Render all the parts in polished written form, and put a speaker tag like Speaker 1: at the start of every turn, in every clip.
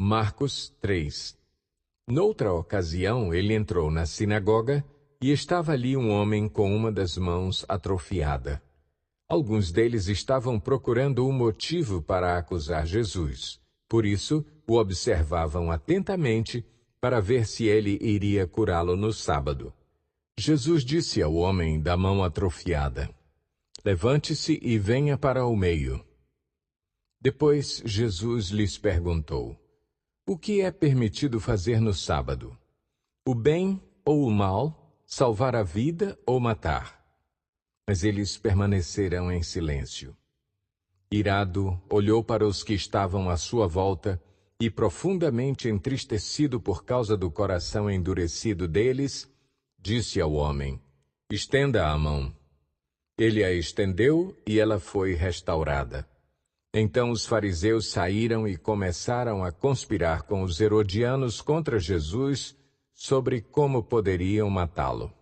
Speaker 1: Marcos 3. Noutra ocasião, ele entrou na sinagoga e estava ali um homem com uma das mãos atrofiada. Alguns deles estavam procurando um motivo para acusar Jesus. Por isso, o observavam atentamente para ver se ele iria curá-lo no sábado. Jesus disse ao homem da mão atrofiada: "Levante-se e venha para o meio." Depois, Jesus lhes perguntou: "O que é permitido fazer no sábado? O bem ou o mal? Salvar a vida ou matar?" Mas eles permaneceram em silêncio. Irado, olhou para os que estavam à sua volta e, profundamente entristecido por causa do coração endurecido deles, disse ao homem: "Estenda a mão." Ele a estendeu e ela foi restaurada. Então os fariseus saíram e começaram a conspirar com os herodianos contra Jesus sobre como poderiam matá-lo.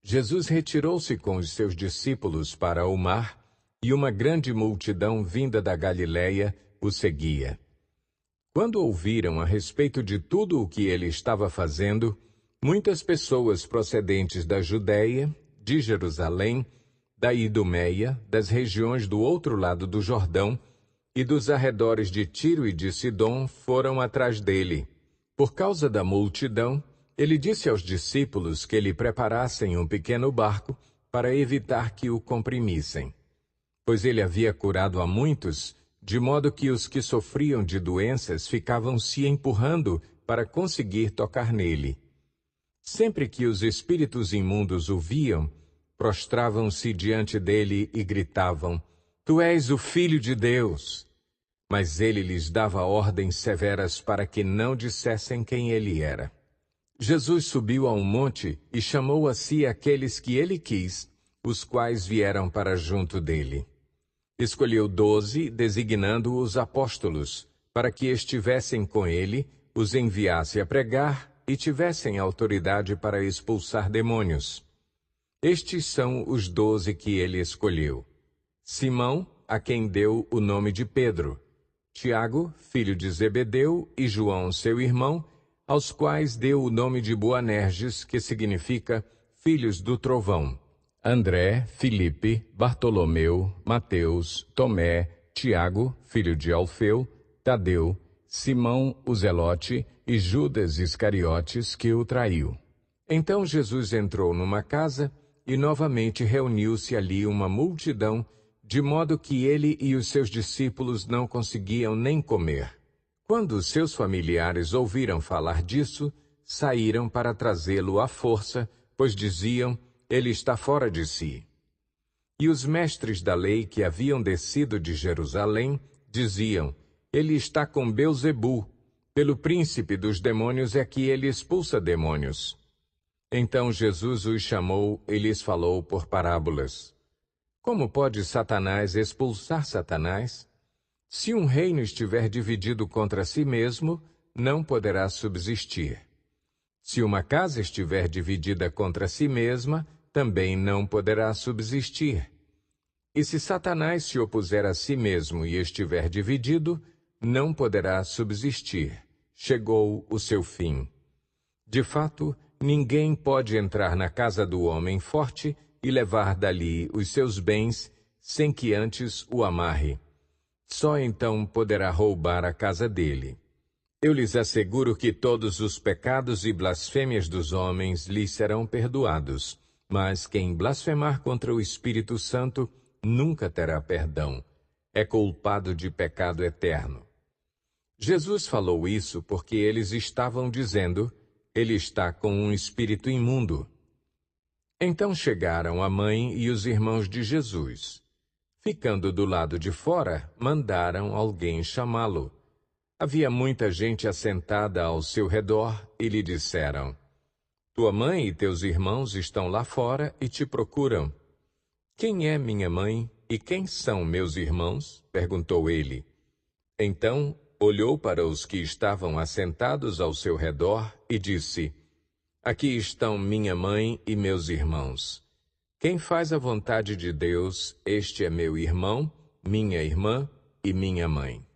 Speaker 1: Jesus retirou-se com os seus discípulos para o mar, e uma grande multidão vinda da Galiléia o seguia. Quando ouviram a respeito de tudo o que ele estava fazendo, muitas pessoas procedentes da Judéia, de Jerusalém, da Idumeia, das regiões do outro lado do Jordão e dos arredores de Tiro e de Sidom foram atrás dele. Por causa da multidão, ele disse aos discípulos que lhe preparassem um pequeno barco para evitar que o comprimissem. Pois ele havia curado a muitos, de modo que os que sofriam de doenças ficavam se empurrando para conseguir tocar nele. Sempre que os espíritos imundos o viam, prostravam-se diante dele e gritavam: "Tu és o Filho de Deus!" Mas ele lhes dava ordens severas para que não dissessem quem ele era. Jesus subiu a um monte e chamou a si aqueles que ele quis, os quais vieram para junto dele. Escolheu 12, designando-os apóstolos, para que estivessem com ele, os enviasse a pregar e tivessem autoridade para expulsar demônios. Estes são os 12 que ele escolheu: Simão, a quem deu o nome de Pedro; Tiago, filho de Zebedeu, e João, seu irmão, aos quais deu o nome de Boanerges, que significa filhos do trovão; André, Filipe, Bartolomeu, Mateus, Tomé, Tiago, filho de Alfeu, Tadeu, Simão, o Zelote, e Judas Iscariotes, que o traiu. Então Jesus entrou numa casa e novamente reuniu-se ali uma multidão, de modo que ele e os seus discípulos não conseguiam nem comer. Quando seus familiares ouviram falar disso, saíram para trazê-lo à força, pois diziam: "Ele está fora de si." E os mestres da lei que haviam descido de Jerusalém diziam: "Ele está com Belzebu, pelo príncipe dos demônios é que ele expulsa demônios." Então Jesus os chamou e lhes falou por parábolas: "Como pode Satanás expulsar Satanás? Se um reino estiver dividido contra si mesmo, não poderá subsistir. Se uma casa estiver dividida contra si mesma, também não poderá subsistir. E se Satanás se opuser a si mesmo e estiver dividido, não poderá subsistir. Chegou o seu fim. De fato, ninguém pode entrar na casa do homem forte e levar dali os seus bens, sem que antes o amarre. Só então poderá roubar a casa dele. Eu lhes asseguro que todos os pecados e blasfêmias dos homens lhes serão perdoados, mas quem blasfemar contra o Espírito Santo nunca terá perdão. É culpado de pecado eterno. Jesus falou isso porque eles estavam dizendo: "Ele está com um espírito imundo." Então chegaram a mãe e os irmãos de Jesus. Ficando do lado de fora, mandaram alguém chamá-lo. Havia muita gente assentada ao seu redor e lhe disseram: "Tua mãe e teus irmãos estão lá fora e te procuram." "Quem é minha mãe e quem são meus irmãos?" perguntou ele. Então olhou para os que estavam assentados ao seu redor e disse: "Aqui estão minha mãe e meus irmãos. Quem faz a vontade de Deus, este é meu irmão, minha irmã e minha mãe."